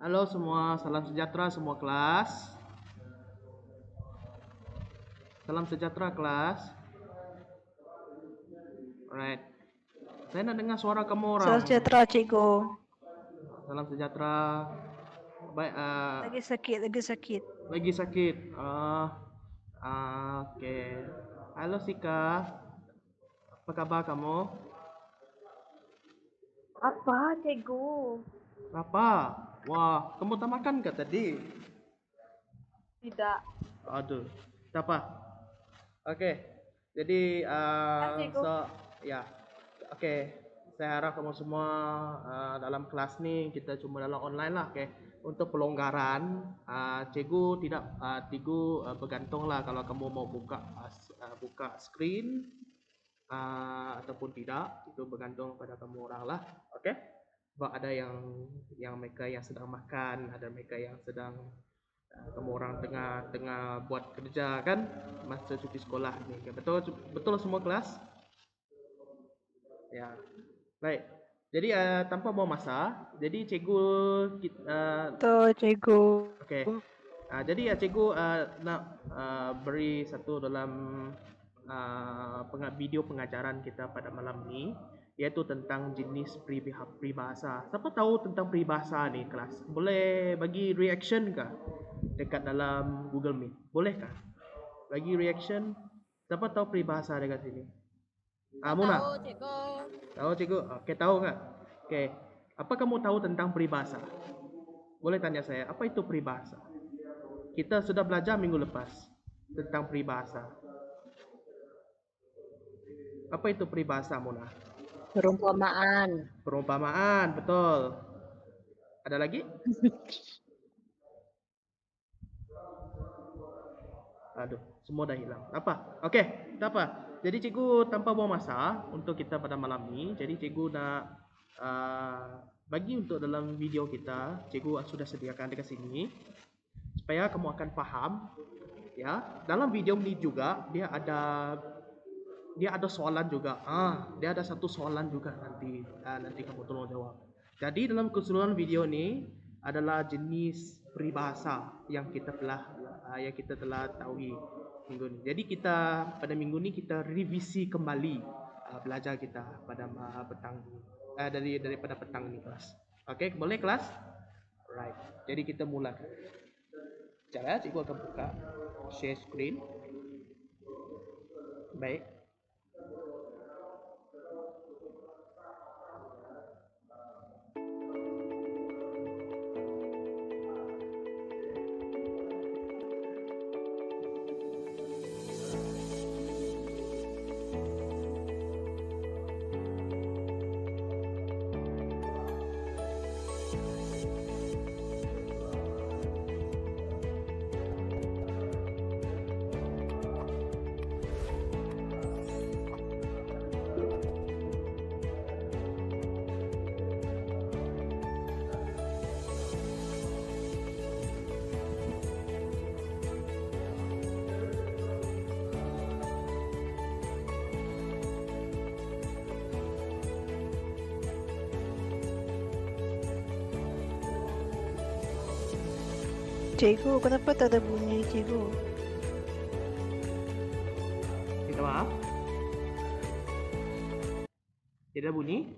Halo semua, salam sejahtera semua kelas. Salam sejahtera kelas. Alright. Saya nak dengar suara kamu orang. Salam sejahtera, cikgu. Salam sejahtera. Baik. Lagi sakit. Lagi sakit. Okey. Halo Sika. Apa kabar kamu? Apa, cikgu? Apa? Wah, kamu tak makan ke tadi? Tidak. Aduh, tak apa. Okey. Jadi Cikgu. ya. Okey. Saya harap kamu semua dalam kelas ni kita cuma dalam online lah, okey. Untuk pelonggaran, cikgu tidak bergantunglah kalau kamu mau buka skrin ataupun tidak, itu bergantung pada kamu orang lah, okey. Sebab ada yang mereka yang sedang makan, ada mereka yang sedang kamu orang tengah buat kerja kan masa cuti sekolah ni. Betul semua kelas? Ya. Baik. Jadi tanpa buang masa, jadi cikgu Betul, cikgu. okey. Jadi cikgu nak beri satu dalam video pengajaran kita pada malam ni, iaitu tentang jenis peribahasa. Siapa tahu tentang peribahasa ni kelas? Boleh bagi reaction ke dekat dalam Google Meet? Bolehkah? Bagi reaction. Siapa tahu peribahasa dekat sini? Muna. Tahu, cikgu. Tahu cikgu? Okey, tahu kan? Okey. Apa kamu tahu tentang peribahasa? Boleh tanya saya, apa itu peribahasa? Kita sudah belajar minggu lepas tentang peribahasa. Apa itu peribahasa, Muna? Perumpamaan. Perumpamaan, betul. Ada lagi? Aduh, semua dah hilang. Apa? Okey, tak apa. Jadi cikgu tanpa buang masa untuk kita pada malam ni. Jadi cikgu nak bagi untuk dalam video kita, cikgu sudah sediakan dekat sini supaya kamu akan faham. Ya, dalam video ni juga dia ada soalan juga. Dia ada satu soalan juga nanti kamu tolong jawab. Jadi dalam keseluruhan video ni adalah jenis peribahasa yang kita telah tahu minggu ni. Jadi kita pada minggu ni kita revisi kembali belajar kita pada petang ni. Daripada petang ni kelas. Okey, boleh kelas? Right. Jadi kita mula. Sekejap cikgu akan buka share screen. Baik. Cikgu, kenapa tak ada bunyi, cikgu? Minta maaf. Tidak bunyi.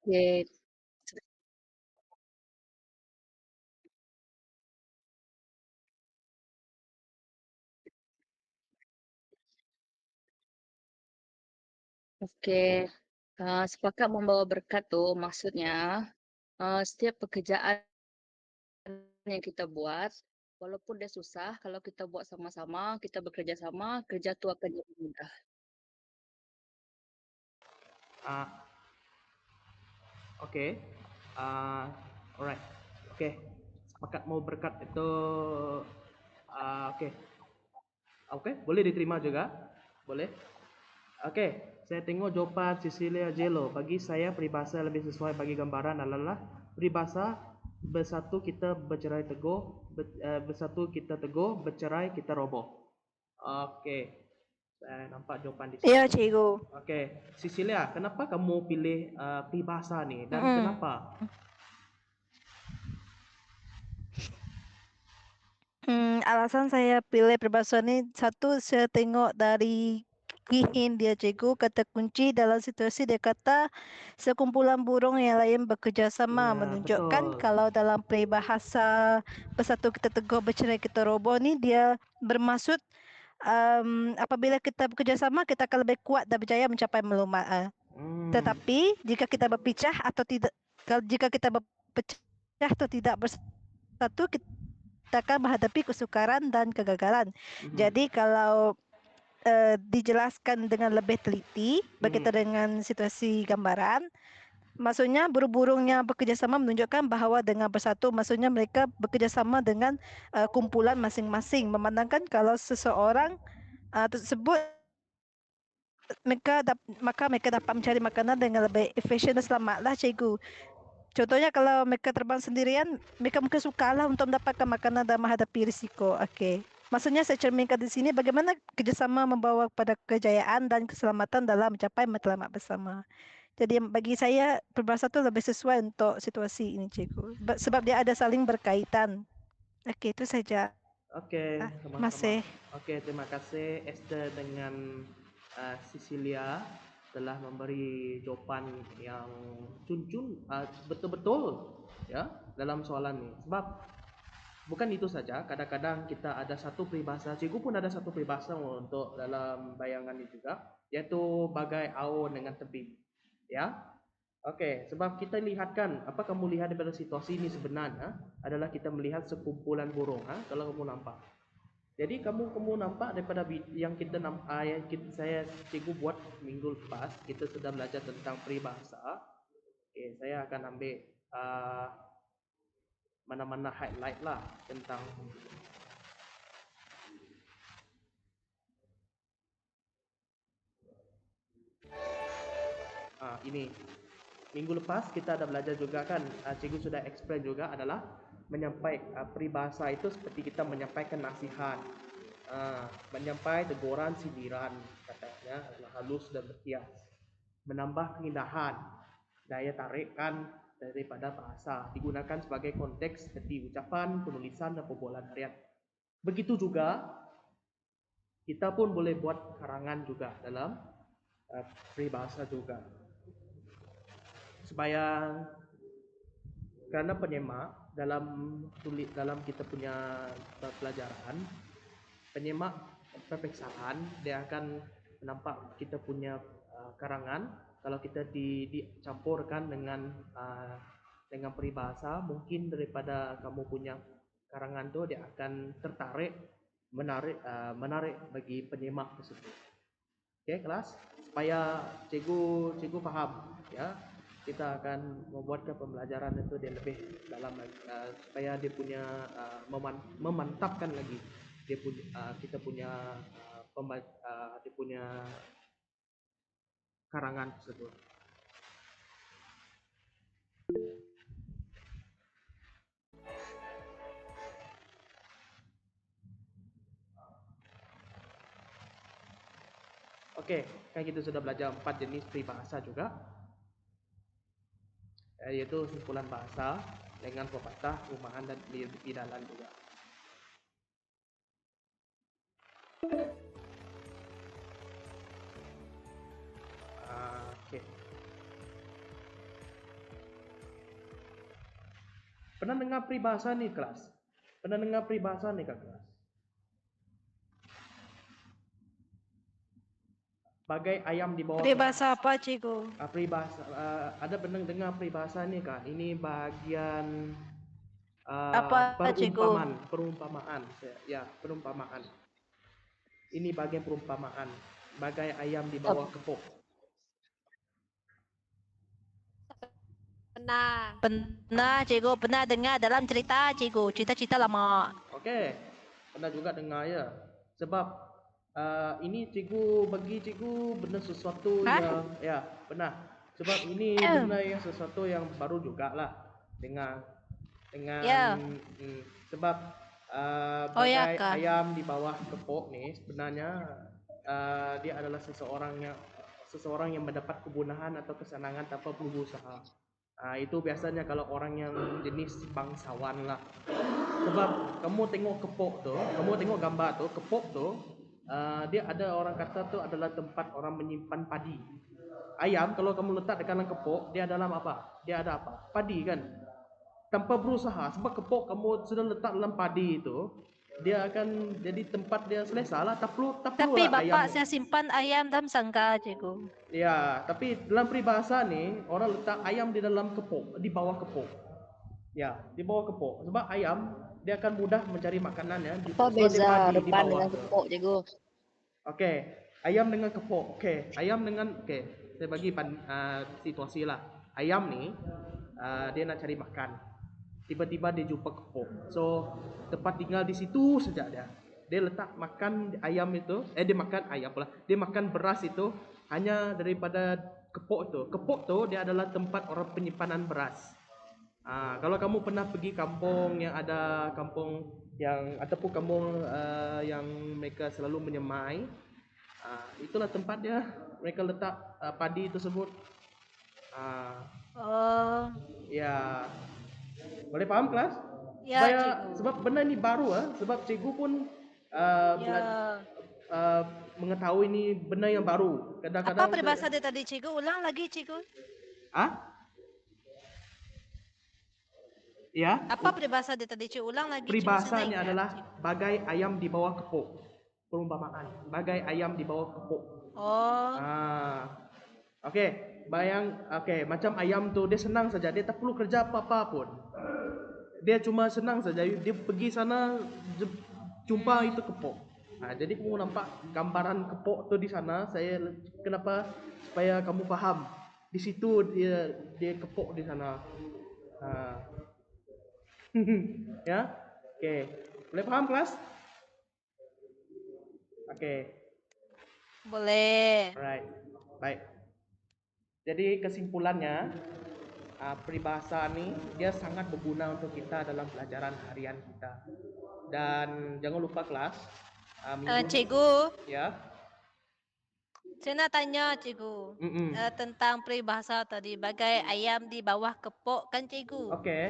Oke. Oke. Sepakat membawa berkat tuh maksudnya, setiap pekerjaan yang kita buat, walaupun dia susah, kalau kita buat sama-sama, kita bekerja sama, kerja tuh akan jadi mudah. Ah, oke. Alright. Oke. Sepakat mau berkat itu oke. Oke, boleh diterima juga. Boleh. Oke, saya tengok jawapan Cecilia Jello. Bagi saya peribahasa yang lebih sesuai bagi gambaran adalah peribahasa bersatu kita bercerai teguh, bersatu kita teguh, bercerai kita roboh. Oke, saya nampak jawapan di sini. Ya, cikgu. Oke, Cecilia, kenapa kamu pilih peribahasa nih dan kenapa? Alasan saya pilih peribahasa ni, satu, saya tengok dari kihin dia cikgu, kata kunci dalam situasi dia kata sekumpulan burung yang lain bekerja sama, Ya, menunjukkan betul. kalau dalam peribahasa bersatu kita teguh, bercerai kita roboh ni, dia bermaksud apabila kita bekerja sama, kita akan lebih kuat dan berjaya mencapai maklumat. Tetapi jika kita berpecah atau tidak, jika kita berpecah atau tidak bersatu, kita akan menghadapi kesukaran dan kegagalan. Jadi kalau dijelaskan dengan lebih teliti berkaitan dengan situasi gambaran, maksudnya burung-burung yang bekerjasama menunjukkan bahawa dengan bersatu, maksudnya mereka bekerjasama dengan kumpulan masing-masing, memandangkan kalau seseorang tersebut maka mereka dapat mencari makanan dengan lebih efisien dan selamatlah cikgu. Contohnya kalau mereka terbang sendirian, mereka mungkin sukarlah untuk mendapatkan makanan dan menghadapi risiko. Okey. Maksudnya saya cerminkan di sini bagaimana kerjasama membawa kepada kejayaan dan keselamatan dalam mencapai matlamat bersama. Jadi bagi saya peribahasa itu lebih sesuai untuk situasi ini cikgu. Sebab dia ada saling berkaitan. Okey, itu saja. Oke, Terima sama-sama. kasih. Oke, terima kasih Esther dengan Cecilia telah memberi jawapan yang cun-cun betul-betul ya dalam soalan ini. Sebab bukan itu saja, kadang-kadang kita ada satu peribahasa, cikgu pun ada satu peribahasa untuk dalam bayangan ini juga, yaitu bagai awan dengan tebing. Ya, oke, sebab kita lihatkan, apa kamu lihat daripada situasi ini sebenarnya adalah kita melihat sekumpulan burung, kalau kamu nampak. Jadi kamu nampak daripada yang kita yang saya cikgu buat minggu lepas, kita sudah belajar tentang peribahasa. Oke, saya akan ambil mana-mana highlight lah tentang ini. Minggu lepas kita ada belajar juga kan, cikgu sudah explain juga adalah menyampaikan peribahasa itu seperti kita menyampaikan nasihat, menyampaikan teguran sindiran, katanya halus dan berkias, menambah keindahan, daya tarikan daripada bahasa, digunakan sebagai konteks seperti ucapan, penulisan dan perbualan harian. Begitu juga kita pun boleh buat karangan juga dalam peribahasa juga, supaya karena penyemak dalam kita punya pelajaran, penyemak peperiksaan dia akan menampak kita punya karangan. Kalau kita dicampurkan dengan peribahasa, mungkin daripada kamu punya karangan tu dia akan menarik bagi penyemak tersebut. Okey, kelas, supaya cikgu faham ya. Kita akan membuatkan pembelajaran itu dia lebih dalam lagi, supaya dia punya memantapkan lagi dia punya kita punya dia punya karangan tersebut. Okey, kan kita sudah belajar 4 jenis peribahasa juga, yaitu simpulan bahasa dengan pepatah, rumahan dan bidalan juga. Okey. Pernah dengar peribahasa nih kelas? Pernah dengar peribahasa nih Kak kelas? Bagai ayam di bawah Peribahasa apa cikgu? peribahasa ada pernah dengar peribahasa nih Kak? Ini bagian Apa cikgu? perumpamaan. Ya, perumpamaan. Ini bagian perumpamaan. Bagai ayam di bawah kepok. Pernah cikgu, pernah dengar dalam cerita cikgu, cerita-cerita lama. Okey. Pernah juga dengar ya. Sebab ini cikgu bagi cikgu benda sesuatu Hah? yang ya, pernah. Sebab ini benda yang sesuatu yang baru jugalah dengan Ya. sebab Oh ya bagai kah? ayam di bawah kepok nih sebenarnya dia adalah seseorang yang mendapat kemudahan atau kesenangan tanpa perlu berusaha. Itu biasanya kalau orang yang jenis bangsawan lah. Sebab kamu tengok kepok tu, kamu tengok gambar tu, kepok tu dia ada orang kata tu adalah tempat orang menyimpan padi. Ayam kalau kamu letak di dalam kepok, dia dalam apa? Dia ada apa? Padi kan? Tanpa berusaha, sebab kepok kamu sudah letak dalam padi itu, dia akan jadi tempat dia selesa lah. Tak perlu Tapi lah ayam. bapak saya simpan ayam dalam sangka cikgu. Ya, tapi dalam peribahasa ni orang letak ayam di dalam kepok, di bawah kepok. Ya, di bawah kepok. Sebab ayam dia akan mudah mencari makanannya Apa sebab dia beza padi di depan bawah dengan tu. kepok cikgu? Okey, ayam dengan kepok. Ayam dengan saya bagi situasi lah. Ayam ni dia nak cari makan. Tiba-tiba dia jumpa kepok. So, tempat tinggal di situ saja dia. Dia letak makan ayam itu, dia makan ayam pula. Dia makan beras itu hanya daripada kepok itu. Kepok tu dia adalah tempat orang penyimpanan beras. Kalau kamu pernah pergi kampung yang ada kampung yang ataupun kampung yang mereka selalu menyemai, itulah tempat dia mereka letak padi tersebut. Oh. Ya, boleh faham kelas? Ya cikgu. Sebab benda ni baru sebab cikgu pun mengetahui ini benda yang baru. Kadang-kadang Apa peribahasa dia tadi cikgu? Ulang lagi cikgu. Ya. Apa peribahasa dia tadi cikgu? Ulang lagi cikgu. Peribahasa ni adalah bagai ayam di bawah kepok. Perumpamaan. Bagai ayam di bawah kepok. Oh. Okey, macam ayam tu dia senang saja, dia tak perlu kerja apa-apa pun. Dia cuma senang saja, dia pergi sana jumpa itu kepok. Jadi kamu nampak gambaran kepok tu di sana, kenapa supaya kamu faham. Di situ dia kepok di sana. Ya. Okey. Boleh faham kelas? Okey. Boleh. Alright. Baik. Jadi kesimpulannya peribahasa ni dia sangat berguna untuk kita dalam pelajaran harian kita. Dan jangan lupa kelas cikgu. Ya. Saya nak tanya cikgu tentang peribahasa tadi bagai ayam di bawah kepok kan cikgu? Okey.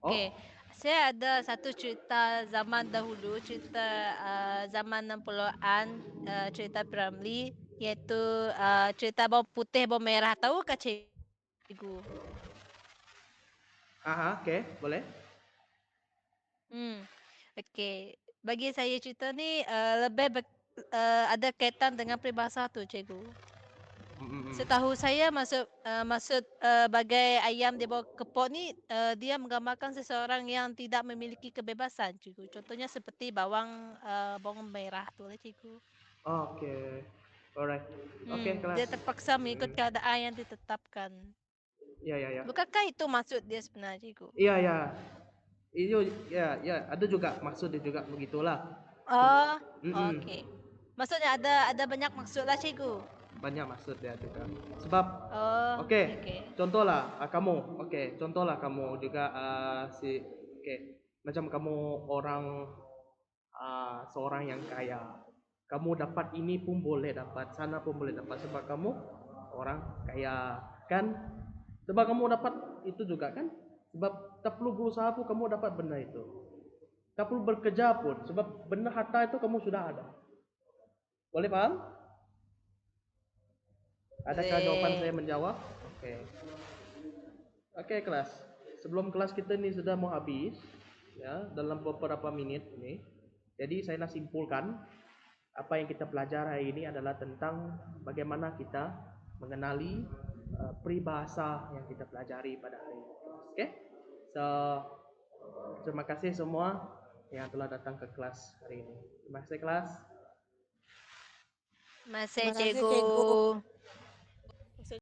Okey. Saya ada satu cerita zaman dahulu, cerita zaman 60-an, cerita Piramli, iaitu cerita bawang putih bawang merah. Tahukah cikgu? Okey, boleh. Okey. Bagi saya cerita ni lebih ada kaitan dengan peribahasa tu cikgu. Setahu saya maksud bagai ayam di bawah kepok ni dia menggambarkan seseorang yang tidak memiliki kebebasan cikgu. Contohnya seperti bawang merah tu lah cikgu. Okey. Alright. Okey kelas. Dia terpaksa mengikut keadaan yang ditetapkan. Ya. Bukankah itu maksud dia sebenarnya cikgu? Ya. Itu ya, ada juga maksud dia juga begitulah. Oh, okey. Maksudnya ada banyak maksud lah cikgu. Banyak maksud dia juga. Sebab okey. Contohlah kamu. Contohlah kamu juga macam kamu orang seorang yang kaya. Kamu dapat ini pun boleh dapat, sana pun boleh dapat sebab kamu orang kaya, kan? Sebab kamu dapat itu juga kan? Sebab tak perlu berusaha pun kamu dapat benda itu. Tak perlu bekerja pun sebab benda harta itu kamu sudah ada. Boleh faham? Adakah jawapan saya menjawab? Okey. Oke kelas, sebelum kelas kita ini sudah mau habis, ya dalam beberapa menit ini. Jadi saya nak simpulkan apa yang kita pelajari hari ini adalah tentang bagaimana kita mengenali peribahasa yang kita pelajari pada hari ini. Oke, so terima kasih semua yang telah datang ke kelas hari ini. Terima kasih kelas. Masih Terima kasih, cikgu. Cikgu.